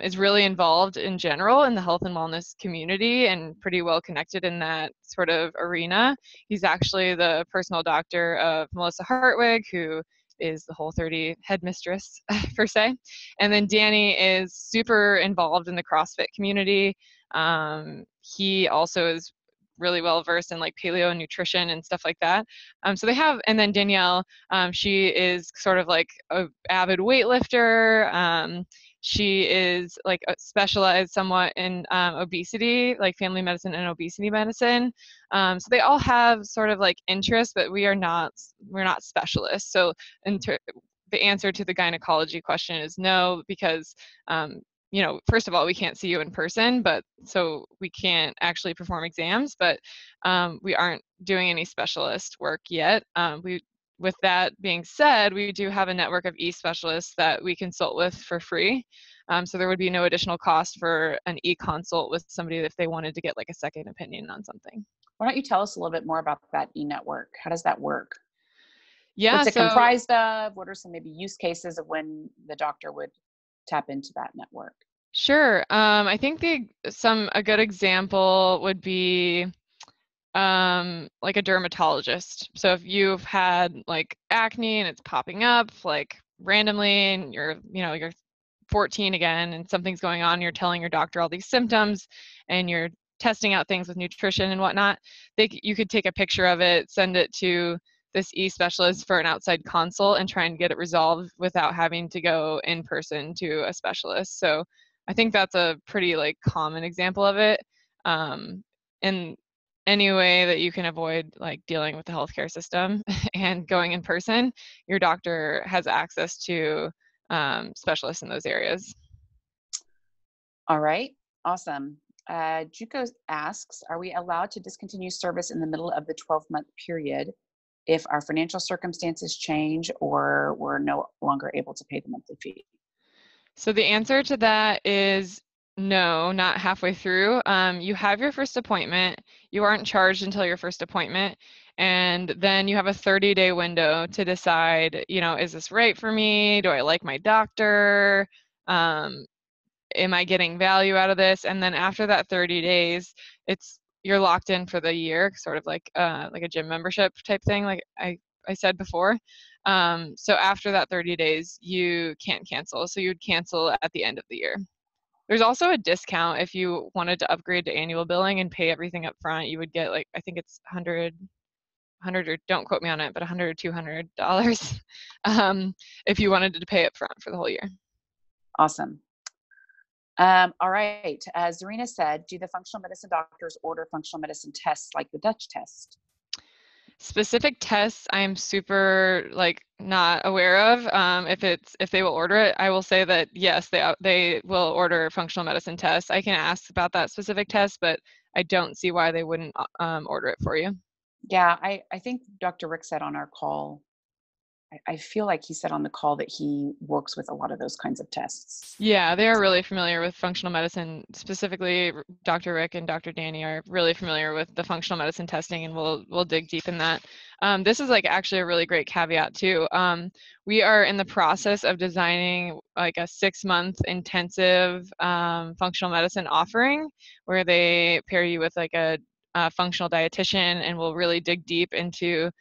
S2: is really involved in general in the health and wellness community and pretty well connected in that sort of arena. He's actually the personal doctor of Melissa Hartwig, who is the Whole30 headmistress per se. And then Danny is super involved in the CrossFit community. He also is really well versed in like paleo and nutrition and stuff like that. So they have, and then Danielle, she is sort of like a avid weightlifter. She is like specialized somewhat in obesity, like family medicine and obesity medicine. So they all have sort of like interests, but we're not specialists. So the answer to the gynecology question is no, because first of all, we can't see you in person, but so we can't actually perform exams, but we aren't doing any specialist work yet. With that being said, we do have a network of e-specialists that we consult with for free. So there would be no additional cost for an e-consult with somebody if they wanted to get like a second opinion on something.
S1: Why don't you tell us a little bit more about that e-network? How does that work?
S2: Yeah,
S1: What's it
S2: so
S1: comprised of? What are some maybe use cases of when the doctor would tap into that network?
S2: sure. I think a good example would be like a dermatologist. So if you've had like acne and it's popping up like randomly, and you're 14 again and something's going on, you're telling your doctor all these symptoms and you're testing out things with nutrition and whatnot, you could take a picture of it, send it to this e-specialist for an outside consult and try and get it resolved without having to go in person to a specialist. So I think that's a pretty like common example of it. And any way that you can avoid like dealing with the healthcare system and going in person, your doctor has access to specialists in those areas.
S1: All right, awesome. Juco asks, are we allowed to discontinue service in the middle of the 12-month period if our financial circumstances change or we're no longer able to pay the monthly fee?
S2: So the answer to that is no, not halfway through. You have your first appointment. You aren't charged until your first appointment. And then you have a 30-day window to decide, is this right for me? Do I like my doctor? Am I getting value out of this? And then after that 30 days, you're locked in for the year, sort of like a gym membership type thing, like I said before. So after that 30 days, you can't cancel. So you'd cancel at the end of the year. There's also a discount if you wanted to upgrade to annual billing and pay everything up front. You would get, like, I think it's 100, or don't quote me on it, but $100 or $200 if you wanted to pay up front for the whole year.
S1: Awesome. All right. As Zarina said, do the functional medicine doctors order functional medicine tests like the Dutch test?
S2: Specific tests I'm super not aware of. If they will order it, I will say that yes, they will order functional medicine tests. I can ask about that specific test, but I don't see why they wouldn't order it for you.
S1: Yeah, I think Dr. Rick said on our call, I feel like he said on the call that he works with a lot of those kinds of tests.
S2: Yeah, they are really familiar with functional medicine. Specifically, Dr. Rick and Dr. Danny are really familiar with the functional medicine testing, and we'll dig deep in that. This is actually a really great caveat too. We are in the process of designing a 6-month intensive functional medicine offering where they pair you with a functional dietitian, and we'll really dig deep into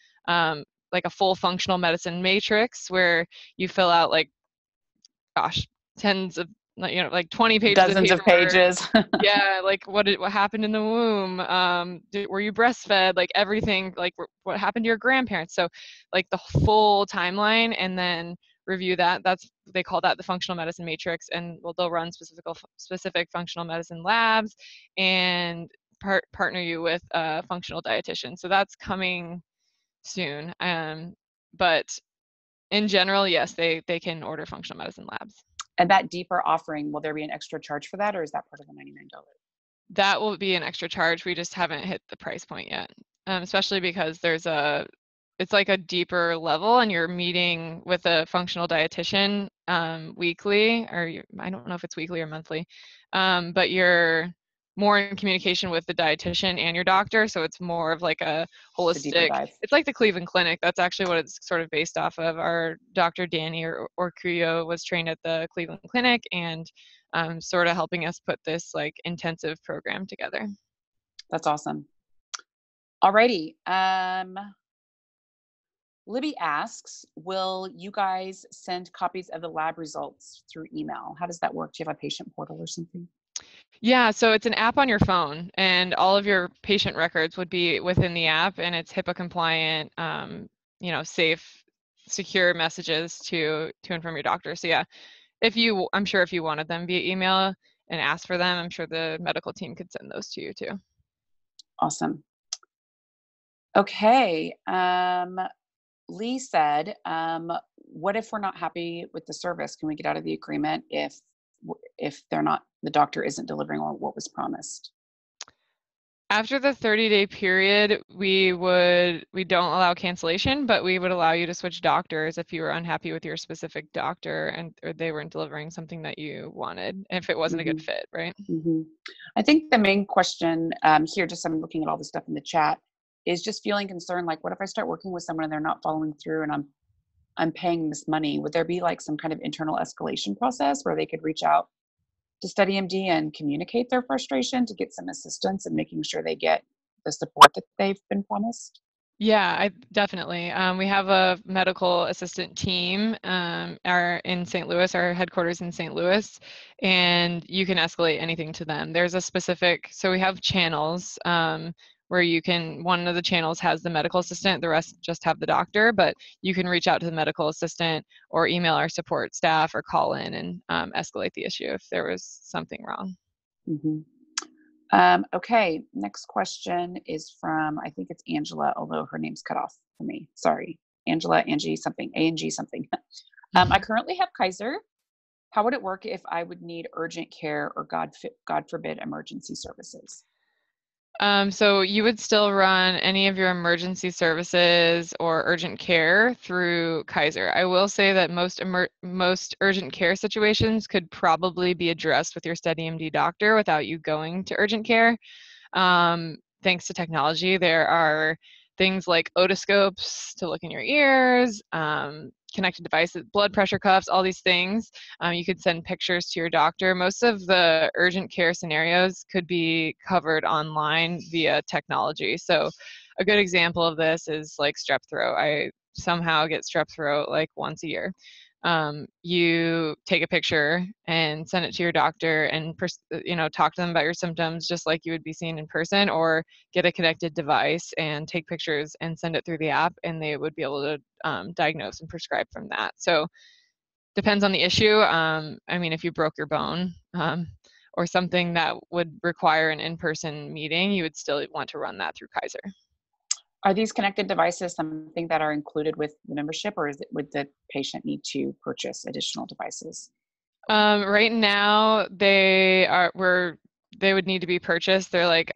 S2: a full functional medicine matrix where you fill out tens of 20 pages of
S1: Dozens of
S2: paper.
S1: pages.
S2: Yeah, what happened in the womb, were you breastfed, everything, what happened to your grandparents, so the full timeline, and then review that. They call that the functional medicine matrix, and they'll run specific functional medicine labs and partner you with a functional dietitian. So that's coming soon. But in general, yes, they can order functional medicine labs.
S1: And that deeper offering, will there be an extra charge for that, or is that part of the $99?
S2: That will be an extra charge. We just haven't hit the price point yet, especially because it's like a deeper level, and you're meeting with a functional dietitian weekly, or I don't know if it's weekly or monthly, but you're more in communication with the dietitian and your doctor, so it's more of a holistic. It's like the Cleveland Clinic. That's actually what it's sort of based off of. Our Dr. Danny or Creo was trained at the Cleveland Clinic, and sort of helping us put this intensive program together.
S1: That's awesome. Alrighty. Libby asks, will you guys send copies of the lab results through email? How does that work? Do you have a patient portal or something?
S2: Yeah, so it's an app on your phone, and all of your patient records would be within the app, and it's HIPAA compliant, safe, secure messages to inform your doctor. So yeah, I'm sure if you wanted them via email and asked for them, I'm sure the medical team could send those to you too.
S1: Awesome. Okay. Lee said, what if we're not happy with the service? Can we get out of the agreement if the doctor isn't delivering on what was promised?
S2: After the 30-day period, we don't allow cancellation, but we would allow you to switch doctors if you were unhappy with your specific doctor or they weren't delivering something that you wanted, if it wasn't a good fit, right?
S1: Mm-hmm. I think the main question here, just I'm looking at all the stuff in the chat, is just feeling concerned. What if I start working with someone and they're not following through, and I'm paying this money? Would there be some kind of internal escalation process where they could reach out to StudyMD and communicate their frustration to get some assistance in making sure they get the support that they've been promised?
S2: Yeah, definitely. We have a medical assistant team in St. Louis, our headquarters in St. Louis, and you can escalate anything to them. So we have channels where one of the channels has the medical assistant, the rest just have the doctor, but you can reach out to the medical assistant or email our support staff or call in and escalate the issue if there was something wrong.
S1: Mm-hmm. Okay, next question is from, I think it's Angela, although her name's cut off for me. Sorry, Angela, Angie something, A-N-G something. I currently have Kaiser. How would it work if I would need urgent care or God forbid emergency services?
S2: So you would still run any of your emergency services or urgent care through Kaiser. I will say that most urgent care situations could probably be addressed with your SteadyMD doctor without you going to urgent care. Thanks to technology, there are things like otoscopes to look in your ears, connected devices, blood pressure cuffs, all these things. You could send pictures to your doctor. Most of the urgent care scenarios could be covered online via technology. So a good example of this is like strep throat. I somehow get strep throat like once a year. You take a picture and send it to your doctor and talk to them about your symptoms just like you would be seen in person, or get a connected device and take pictures and send it through the app, and they would be able to diagnose and prescribe from that. So depends on the issue. I mean, if you broke your bone or something that would require an in-person meeting, you would still want to run that through Kaiser.
S1: Are these connected devices something that are included with the membership, or would the patient need to purchase additional devices?
S2: Right now, they would need to be purchased. They're like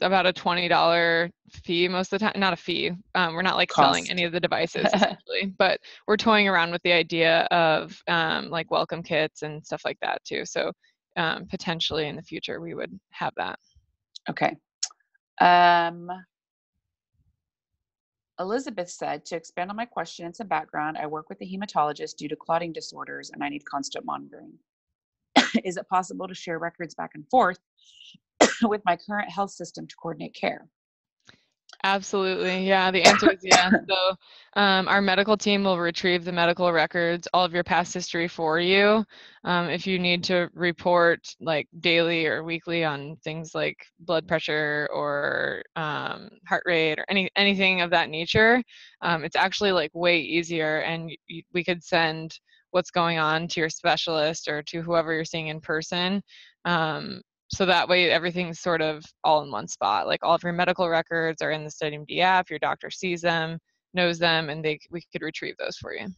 S2: about a $20 fee most of the time. Not a fee. We're not like selling
S1: Cost.
S2: any of the devices essentially, but we're toying around with the idea of like welcome kits and stuff like that too. So potentially in the future we would have that.
S1: Okay. Um, Elizabeth said, to expand on my question and some background, I work with a hematologist due to clotting disorders and I need constant monitoring. Is it possible to share records back and forth with my current health system to coordinate care?
S2: Absolutely. Yeah, the answer is yes. So, our medical team will retrieve the medical records, all of your past history for you. If you need to report like daily or weekly on things like blood pressure or heart rate or anything of that nature, it's actually like way easier, and we could send what's going on to your specialist or to whoever you're seeing in person. So that way everything's sort of all in one spot. Like all of your medical records are in the StudyMD app, your doctor sees them, knows them, and we could retrieve those for you.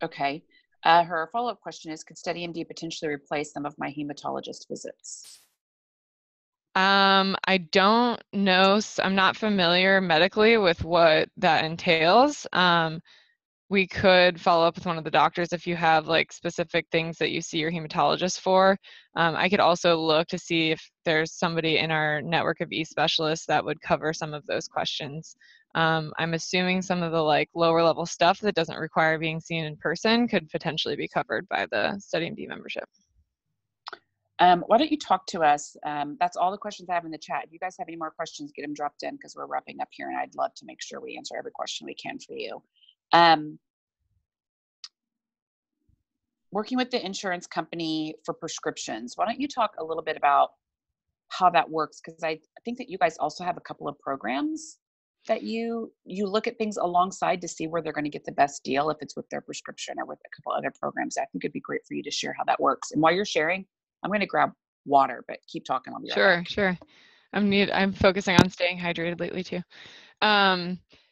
S1: Okay. Her follow-up question is, could SteadyMD potentially replace some of my hematologist visits?
S2: I don't know. I'm not familiar medically with what that entails. We could follow up with one of the doctors if you have like specific things that you see your hematologist for. I could also look to see if there's somebody in our network of e-specialists that would cover some of those questions. I'm assuming some of the like lower level stuff that doesn't require being seen in person could potentially be covered by the StudyMD membership.
S1: Why don't you talk to us? That's all the questions I have in the chat. If you guys have any more questions, get them dropped in because we're wrapping up here and I'd love to make sure we answer every question we can for you. Working with the insurance company for prescriptions, why don't you talk a little bit about how that works? Because I think that you guys also have a couple of programs that you look at things alongside to see where they're going to get the best deal, if it's with their prescription or with a couple other programs. I think it'd be great for you to share how that works. And while you're sharing, I'm going to grab water, but keep talking. I'll be right back.
S2: Sure. I'm focusing on staying hydrated lately too.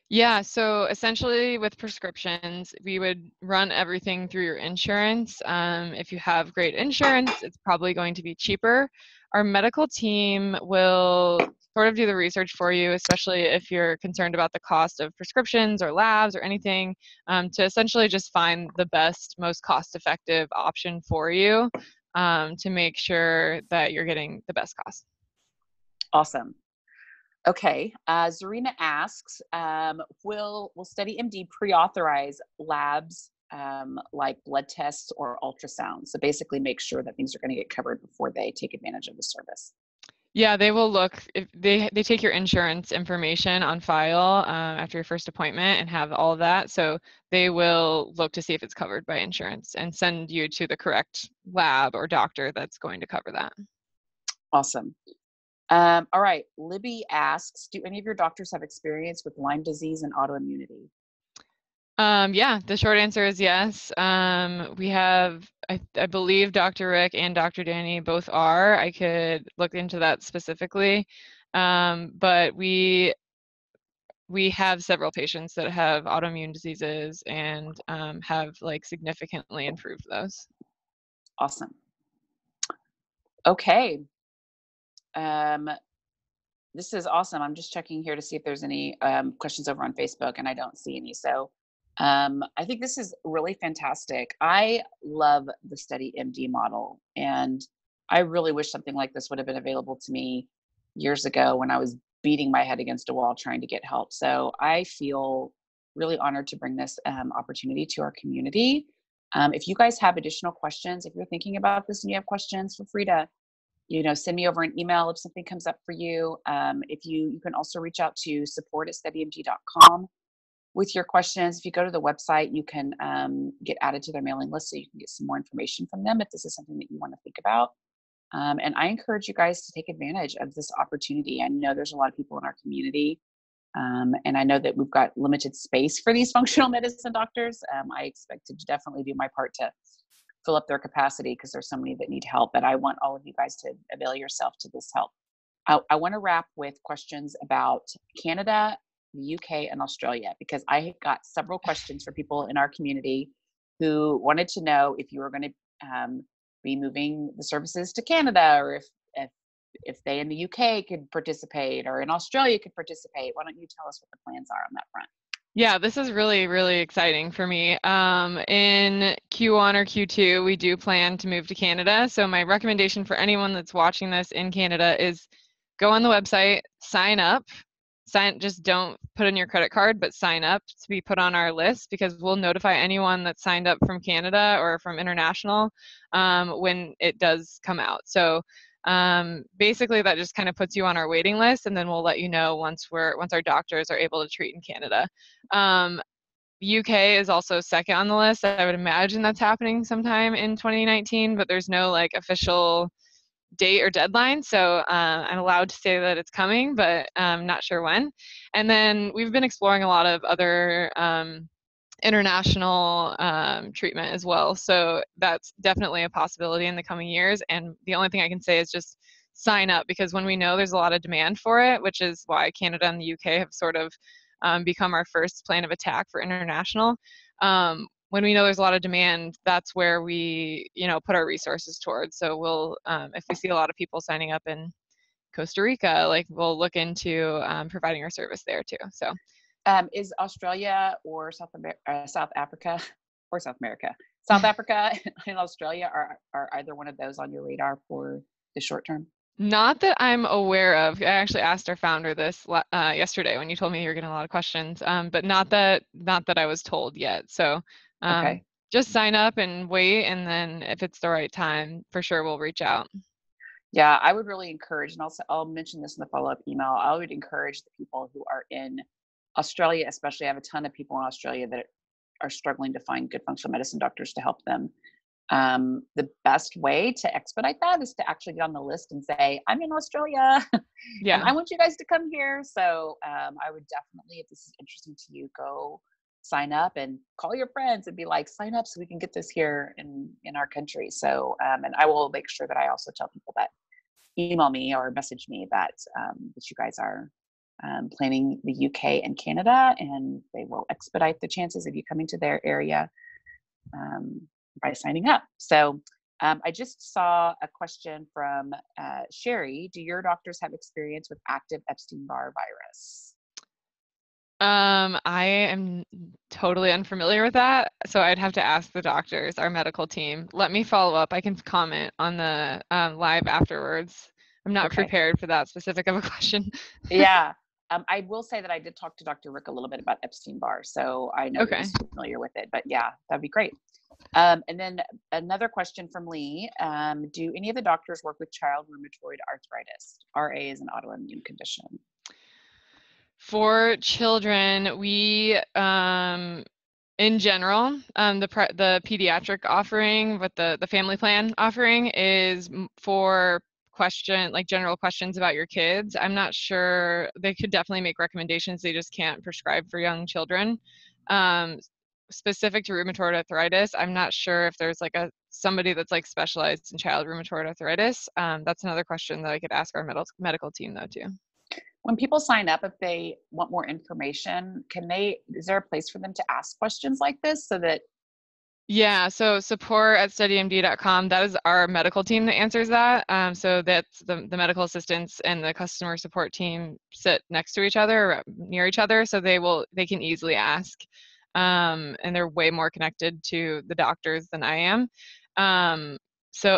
S2: Yeah, so essentially with prescriptions, we would run everything through your insurance. If you have great insurance, it's probably going to be cheaper. Our medical team will sort of do the research for you, especially if you're concerned about the cost of prescriptions or labs or anything, to essentially just find the best, most cost-effective option for you, to make sure that you're getting the best cost.
S1: Awesome. Okay. Zarina asks, will StudyMD pre-authorize labs like blood tests or ultrasound? So basically make sure that things are going to get covered before they take advantage of the service.
S2: Yeah, they will look, if they take your insurance information on file after your first appointment and have all of that. So they will look to see if it's covered by insurance and send you to the correct lab or doctor that's going to cover that.
S1: Awesome. All right. Libby asks, do any of your doctors have experience with Lyme disease and autoimmunity?
S2: Yeah, the short answer is yes. We have, I believe Dr. Rick and Dr. Danny both are. I could look into that specifically. But we have several patients that have autoimmune diseases and have like significantly improved those.
S1: Awesome. Okay. Um, This is awesome. I'm just checking here to see if there's any questions over on Facebook, and I don't see any. So I think this is really fantastic. I love the Study MD model, and I really wish something like this would have been available to me years ago when I was beating my head against a wall trying to get help. So I feel really honored to bring this opportunity to our community. If you guys have additional questions, if you're thinking about this and you have questions, feel free to send me over an email if something comes up for you. If you can also reach out to support@studymd.com with your questions. If you go to the website, you can get added to their mailing list so you can get some more information from them if this is something that you want to think about. And I encourage you guys to take advantage of this opportunity. I know there's a lot of people in our community, and I know that we've got limited space for these functional medicine doctors. I expect to definitely do my part to fill up their capacity because there's so many that need help. But I want all of you guys to avail yourself to this help. I want to wrap with questions about Canada, the UK, and Australia, because I got several questions for people in our community who wanted to know if you were going to be moving the services to Canada, or if they in the UK could participate, or in Australia could participate. Why don't you tell us what the plans are on that front?
S2: Yeah, this is really, really exciting for me. In Q1 or Q2, we do plan to move to Canada. So my recommendation for anyone that's watching this in Canada is go on the website, sign up. Just don't put in your credit card, but sign up to be put on our list, because we'll notify anyone that's signed up from Canada or from international when it does come out. So basically that just kind of puts you on our waiting list, and then we'll let you know once our doctors are able to treat in Canada. UK is also second on the list. I would imagine that's happening sometime in 2019, but there's no like official date or deadline. So I'm allowed to say that it's coming, but I'm not sure when. And then we've been exploring a lot of other international treatment as well. So that's definitely a possibility in the coming years. And the only thing I can say is just sign up, because when we know there's a lot of demand for it, which is why Canada and the UK have sort of become our first plan of attack for international. When we know there's a lot of demand, that's where we, put our resources towards. So we'll, if we see a lot of people signing up in Costa Rica, like we'll look into providing our service there too. So,
S1: is Australia or South Africa, or South America, South Africa and Australia, are either one of those on your radar for the short term?
S2: not that I'm aware of. I actually asked our founder this yesterday when you told me you were getting a lot of questions, but not that I was told yet. So
S1: Okay.
S2: just sign up and wait, and then if it's the right time, for sure we'll reach out.
S1: Yeah, I would really encourage, and I'll mention this in the follow-up email. I would encourage the people who are in Australia, especially. I have a ton of people in Australia that are struggling to find good functional medicine doctors to help them. The best way to expedite that is to actually get on the list and say, I'm in Australia and
S2: Yeah.
S1: I want you guys to come here. So I would definitely, if this is interesting to you, go sign up and call your friends and be like, sign up so we can get this here in our country. So, and I will make sure that I also tell people that email me or message me that that you guys are planning the UK and Canada, and they will expedite the chances of you coming to their area by signing up. So I just saw a question from Sherry. Do your doctors have experience with active Epstein-Barr virus?
S2: I am totally unfamiliar with that, so I'd have to ask the doctors, our medical team. Let me follow up. I can comment on the live afterwards. I'm not
S1: Okay.
S2: prepared for that specific of a question.
S1: Yeah. I will say that I did talk to Dr. Rick a little bit about Epstein-Barr, so I know that
S2: Okay.
S1: he's familiar with it. But yeah, that'd be great. And then another question from Lee. Do any of the doctors work with child rheumatoid arthritis? RA is an autoimmune condition.
S2: For children, we in general, the pediatric offering with the family plan offering is for general questions about your kids. I'm not sure. They could definitely make recommendations. They just can't prescribe for young children. Specific to rheumatoid arthritis, I'm not sure if there's like somebody that's like specialized in child rheumatoid arthritis. That's another question that I could ask our medical team though too.
S1: When people sign up, if they want more information, is there a place for them to ask questions like this so that
S2: Yeah, so support at studymd.com, that is our medical team that answers that. So that's the medical assistants and the customer support team sit next to each other, or near each other, so they can easily ask. And they're way more connected to the doctors than I am.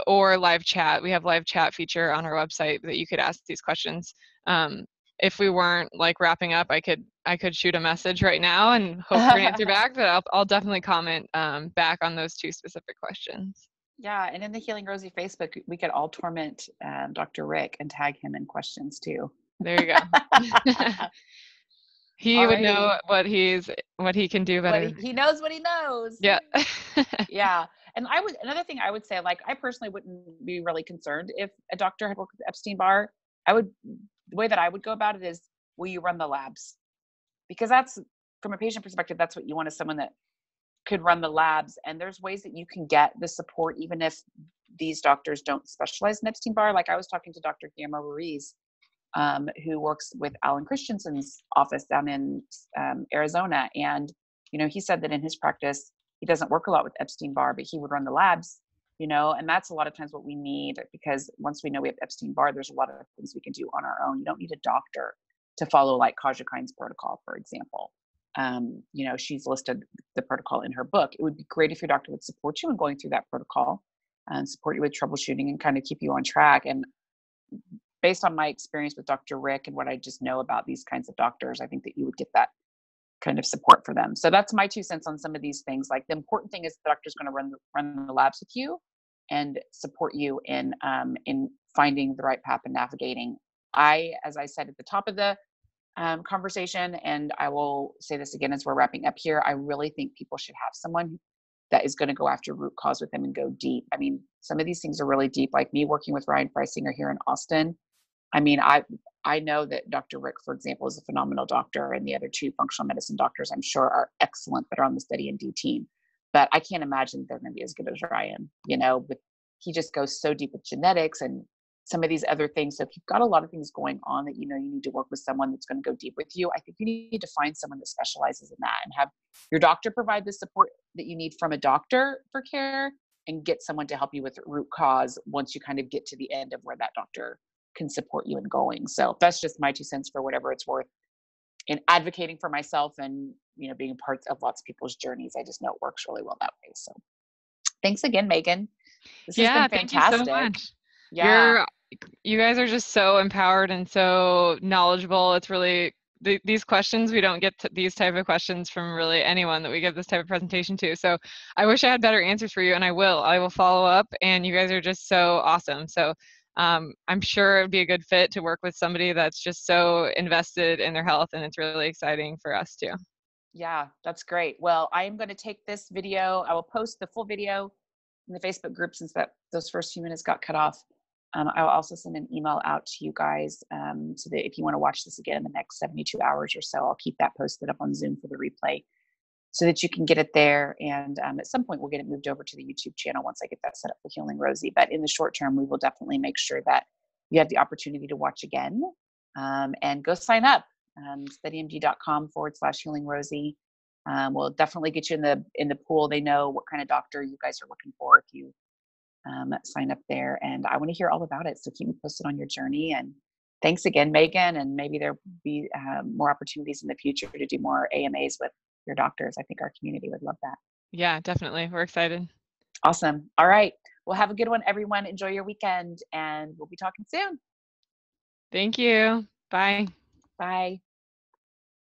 S2: Or live chat. We have live chat feature on our website that you could ask these questions. If we weren't like wrapping up, I could shoot a message right now and hope for an answer back, but I'll definitely comment back on those two specific questions.
S1: Yeah, and in the Healing Rosie Facebook, we could all torment Dr. Rick and tag him in questions too.
S2: There you go. He would
S1: Alrighty.
S2: know what he can do
S1: What
S2: better.
S1: he knows what he knows.
S2: Yeah.
S1: Yeah. And another thing I would say, like, I personally wouldn't be really concerned if a doctor had worked with Epstein-Barr. The way that I would go about it is, will you run the labs? Because that's, from a patient perspective, that's what you want, is someone that could run the labs. And there's ways that you can get the support, even if these doctors don't specialize in Epstein-Barr. Like, I was talking to Dr. Guillermo Ruiz, who works with Alan Christensen's office down in Arizona. And, he said that in his practice, he doesn't work a lot with Epstein-Barr, but he would run the labs, and that's a lot of times what we need, because once we know we have Epstein-Barr, there's a lot of things we can do on our own. You don't need a doctor to follow, like, Kaja Kine's protocol, for example. She's listed the protocol in her book. It would be great if your doctor would support you in going through that protocol and support you with troubleshooting and kind of keep you on track. And based on my experience with Dr. Rick and what I just know about these kinds of doctors, I think that you would get that kind of support for them. So that's my 2 cents on some of these things. Like, the important thing is the doctor's going to run the labs with you and support you in finding the right path and navigating. As I said at the top of the conversation, and I will say this again as we're wrapping up here, I really think people should have someone that is going to go after root cause with them and go deep. I mean, some of these things are really deep. Like me working with Ryan Preisinger here in Austin, I mean, I know that Dr. Rick, for example, is a phenomenal doctor, and the other 2 functional medicine doctors, I'm sure, are excellent that are on the study and D team. But I can't imagine they're going to be as good as Ryan. But he just goes so deep with genetics and some of these other things. So if you've got a lot of things going on that you need to work with someone that's going to go deep with you, I think you need to find someone that specializes in that and have your doctor provide the support that you need from a doctor for care, and get someone to help you with root cause once you kind of get to the end of where that doctor can support you in going. So that's just my 2 cents for whatever it's worth in advocating for myself and, being a part of lots of people's journeys. I just know it works really well that way. So thanks again, Megan. This has been
S2: Yeah, thank you so
S1: fantastic.
S2: much.
S1: Yeah.
S2: You guys are just so empowered and so knowledgeable. It's really these questions, we don't get these type of questions from really anyone that we give this type of presentation to. So I wish I had better answers for you, and I will follow up. And you guys are just so awesome. So I'm sure it'd be a good fit to work with somebody that's just so invested in their health, and it's really exciting for us too.
S1: Yeah, that's great. Well, I am going to take this video. I will post the full video in the Facebook group, since those first few minutes got cut off. I will also send an email out to you guys, so that if you want to watch this again in the next 72 hours or so, I'll keep that posted up on Zoom for the replay, so that you can get it there. And at some point, we'll get it moved over to the YouTube channel once I get that set up for Healing Rosie. But in the short term, we will definitely make sure that you have the opportunity to watch again, and go sign up. studymd.com/Healing Rosie. We'll definitely get you in the pool. They know what kind of doctor you guys are looking for if you sign up there. And I want to hear all about it. So keep me posted on your journey. And thanks again, Megan. And maybe there'll be more opportunities in the future to do more AMAs with your doctors. I think our community would love that.
S2: Yeah, definitely. We're excited.
S1: Awesome. All right. Well, have a good one, everyone. Enjoy your weekend, and we'll be talking soon.
S2: Thank you. Bye.
S1: Bye.